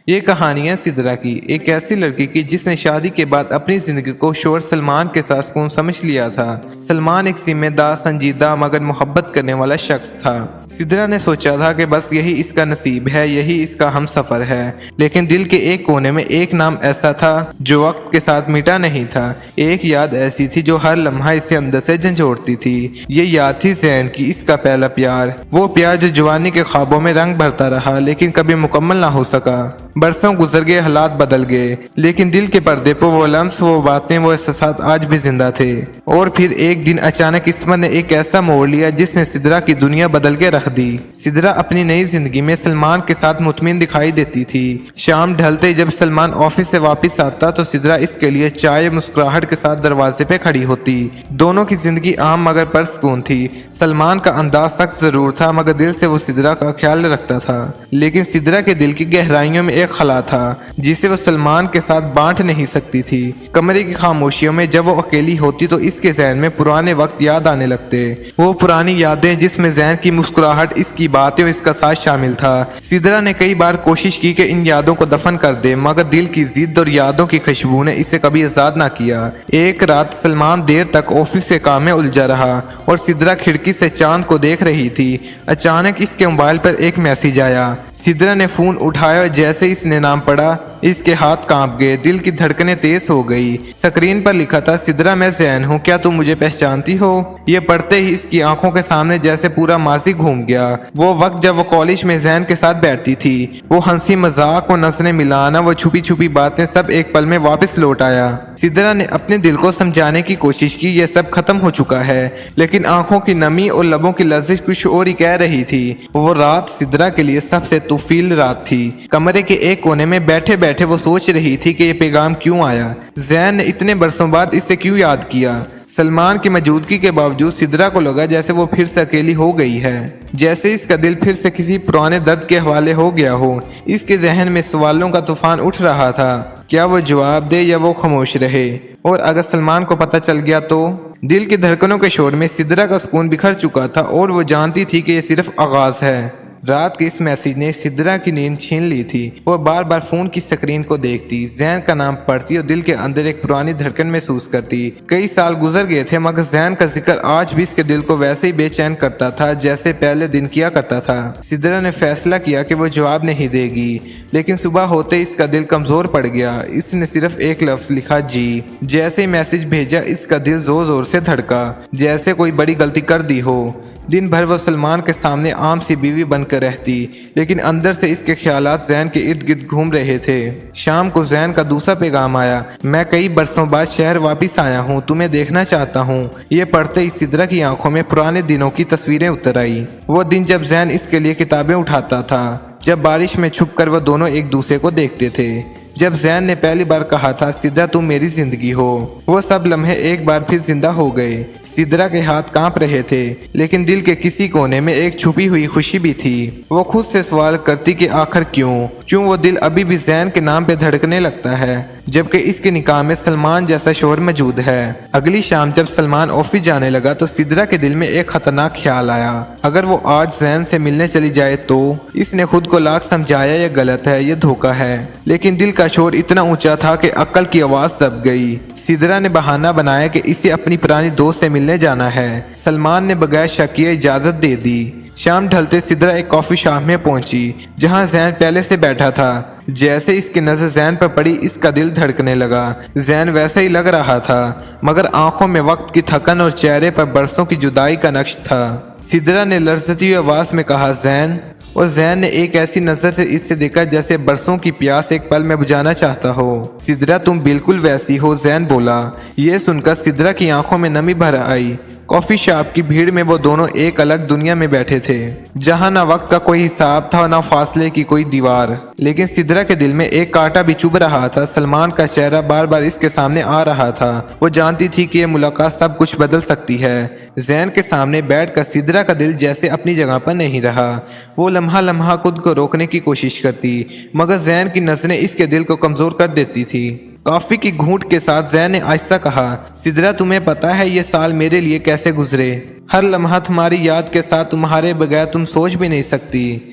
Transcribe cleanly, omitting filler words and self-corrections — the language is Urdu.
یہ کہانی ہے سدرا کی، ایک ایسی لڑکی کی جس نے شادی کے بعد اپنی زندگی کو شوہر سلمان کے ساتھ سکون سمجھ لیا تھا۔ سلمان ایک ذمہ دار، سنجیدہ مگر محبت کرنے والا شخص تھا۔ سدرا نے سوچا تھا کہ بس یہی اس کا نصیب ہے، یہی اس کا ہم سفر ہے، لیکن دل کے ایک کونے میں ایک نام ایسا تھا جو وقت کے ساتھ مٹا نہیں تھا۔ ایک یاد ایسی تھی جو ہر لمحہ اسے اندر سے جھنجھوڑتی تھی۔ یہ یاد تھی زین کی، اس کا پہلا پیار، وہ پیار جو جوانی کے خوابوں میں رنگ بھرتا رہا لیکن کبھی مکمل نہ ہو سکا۔ برسوں گزر گئے، حالات بدل گئے، لیکن دل کے پردے پر وہ لمحے، وہ باتیں، وہ احساسات آج بھی زندہ تھے۔ اور پھر ایک دن اچانک قسمت نے ایک ایسا موڑ لیا جس نے سدرا کی دنیا بدل کے رکھ دی۔ سدرا اپنی نئی زندگی میں سلمان کے ساتھ مطمئن دکھائی دیتی تھی۔ شام ڈھلتے جب سلمان آفس سے واپس آتا تو سدرا اس کے لیے چائے مسکراہٹ کے ساتھ دروازے پہ کھڑی ہوتی۔ دونوں کی زندگی عام مگر پرسکون تھی۔ سلمان کا انداز سخت ضرور تھا مگر دل سے وہ سدرا کا خیال رکھتا تھا۔ لیکن سدرا کے دل کی گہرائیوں میں ایک خلا تھا جسے وہ سلمان کے ساتھ بانٹ نہیں سکتی تھی۔ کمرے کی خاموشیوں میں جب وہ اکیلی ہوتی تو اس کے ذہن میں پرانے وقت یاد آنے لگتے، وہ پرانی یادیں جس میں زین کی مسکراہٹ، اس کی باتیں اور اس کا ساتھ شامل تھا۔ سدرا نے کئی بار کوشش کی کہ ان یادوں کو دفن کر دے مگر دل کی ضد اور یادوں کی خوشبو نے اسے کبھی آزاد نہ کیا۔ ایک رات سلمان دیر تک آفس کے کام میں الجھا رہا اور سدرا کھڑکی سے چاند کو دیکھ رہی تھی۔ اچانک اس کے موبائل پر ایک میسج آیا۔ سدرا نے فون اٹھایا اور جیسے اس نے نام پڑھا اس کے ہاتھ کانپ گئے، دل کی دھڑکنیں تیز ہو گئی۔ سکرین پر لکھا تھا، سدرا میں زین ہوں، کیا تم مجھے پہچانتی ہو؟ یہ پڑھتے ہی اس کی آنکھوں کے سامنے جیسے پورا ماضی گھوم گیا۔ وہ وقت جب وہ کالج میں زین کے ساتھ بیٹھتی تھی، وہ ہنسی مذاق، وہ نظریں ملانا، وہ چھپی چھپی باتیں، سب ایک پل میں واپس لوٹ آیا۔ سدرا نے اپنے دل کو سمجھانے کی کوشش کی یہ سب ختم ہو چکا ہے، لیکن آنکھوں کی نمی اور لبوں کی لرزش کچھ اور ہی کہہ رہی تھی۔ وہ رات سدرا کے لیے سب سے طویل رات تھی۔ کمرے کے ایک کونے میں بیٹھے بیٹھے وہ سوچ رہی تھی کہ یہ پیغام کیوں آیا، زین نے اتنے برسوں بعد اسے کیوں یاد کیا۔ سلمان کی موجودگی کے باوجود سدرا کو لگا جیسے وہ پھر سے اکیلی ہو گئی ہے، جیسے اس کا دل پھر سے کسی پرانے درد کے حوالے ہو گیا ہو۔ اس کے ذہن میں سوالوں کا طوفان اٹھ رہا تھا، کیا وہ جواب دے یا وہ خاموش رہے؟ اور اگر سلمان کو پتہ چل گیا تو؟ دل کی دھڑکنوں کے شور میں سدرا کا سکون بکھر چکا تھا اور وہ جانتی تھی کہ یہ صرف آغاز ہے۔ رات کے اس میسج نے سدرا کی نیند چھین لی تھی۔ وہ بار بار فون کی سکرین کو دیکھتی، زین کا نام پڑھتی اور دل کے اندر ایک پرانی دھڑکن محسوس کرتی۔ کئی سال گزر گئے تھے مگر زین کا ذکر آج بھی اس کے دل کو ویسے ہی بے چین کرتا تھا جیسے پہلے دن کیا کرتا تھا۔ سدرا نے فیصلہ کیا کہ وہ جواب نہیں دے گی، لیکن صبح ہوتے اس کا دل کمزور پڑ گیا۔ اس نے صرف ایک لفظ لکھا، جی۔ جیسے ہی میسج بھیجا اس کا دل زور زور سے دھڑکا، جیسے کوئی بڑی غلطی کر دی ہو۔ دن بھر وہ سلمان کے سامنے عام سی بیوی بن کر رہتی، لیکن اندر سے اس کے خیالات زین کے ارد گرد گھوم رہے تھے۔ شام کو زین کا دوسرا پیغام آیا، میں کئی برسوں بعد شہر واپس آیا ہوں، تمہیں دیکھنا چاہتا ہوں۔ یہ پڑھتے ہی سدرا کی آنکھوں میں پرانے دنوں کی تصویریں اتر آئی۔ وہ دن جب زین اس کے لیے کتابیں اٹھاتا تھا، جب بارش میں چھپ کر وہ دونوں ایک دوسرے کو دیکھتے تھے، جب زین نے پہلی بار کہا تھا، سدرا تم میری زندگی ہو۔ وہ سب لمحے ایک بار پھر زندہ ہو گئے۔ سدرا کے ہاتھ کانپ رہے تھے، لیکن دل کے کسی کونے میں ایک چھپی ہوئی خوشی بھی تھی۔ وہ خود سے سوال کرتی کہ آخر کیوں وہ دل ابھی بھی زین کے نام پہ دھڑکنے لگتا ہے، جبکہ اس کے نکاح میں سلمان جیسا شوہر موجود ہے۔ اگلی شام جب سلمان آفس جانے لگا تو سدرا کے دل میں ایک خطرناک خیال آیا، اگر وہ آج زین سے ملنے چلی جائے تو؟ اس نے خود کو لاکھ سمجھایا یہ غلط ہے، یہ دھوکہ ہے، لیکن دل کا شور اتنا اونچا تھا کہ عقل کی آواز دب گئی۔ سدرا نے بہانہ بنایا کہ اسے اپنی پرانی دوست سے ملنے جانا ہے۔ سلمان نے بغیر شک کیے اجازت دے دی۔ شام ڈھلتے سدرا ایک کافی شاپ میں پہنچی جہاں زین پہلے سے بیٹھا تھا۔ جیسے اس کی نظر زین پر پڑی اس کا دل دھڑکنے لگا۔ زین ویسا ہی لگ رہا تھا مگر آنکھوں میں وقت کی تھکن اور چہرے پر برسوں کی جدائی کا نقش تھا۔ سدرا نے لرزتی ہوئی آواز میں کہا، زین؟ اور زین نے ایک ایسی نظر سے اس سے دیکھا جیسے برسوں کی پیاس ایک پل میں بجھانا چاہتا ہو۔ سدرا تم بالکل ویسی ہو، زین بولا۔ یہ سن کر سدرا کی آنکھوں میں نمی بھر آئی۔ کافی شاپ کی بھیڑ میں وہ دونوں ایک الگ دنیا میں بیٹھے تھے، جہاں نہ وقت کا کوئی حساب تھا نہ فاصلے کی کوئی دیوار، لیکن سدرا کے دل میں ایک کانٹا بھی چبھ رہا تھا۔ سلمان کا چہرہ بار بار اس کے سامنے آ رہا تھا۔ وہ جانتی تھی کہ یہ ملاقات سب کچھ بدل سکتی ہے۔ زین کے سامنے بیٹھ کر سدرا کا دل جیسے اپنی جگہ پر نہیں رہا۔ وہ لمحہ لمحہ خود کو روکنے کی کوشش کرتی مگر زین کی نظریں اس کے دل کو کمزور کر دیتی تھی۔ کافی کی گھونٹ کے ساتھ زین نے آہستہ کہا، سدرا تمہیں پتا ہے یہ سال میرے لیے کیسے گزرے؟ ہر لمحہ تمہاری یاد کے ساتھ، تمہارے بغیر تم سوچ بھی نہیں سکتی۔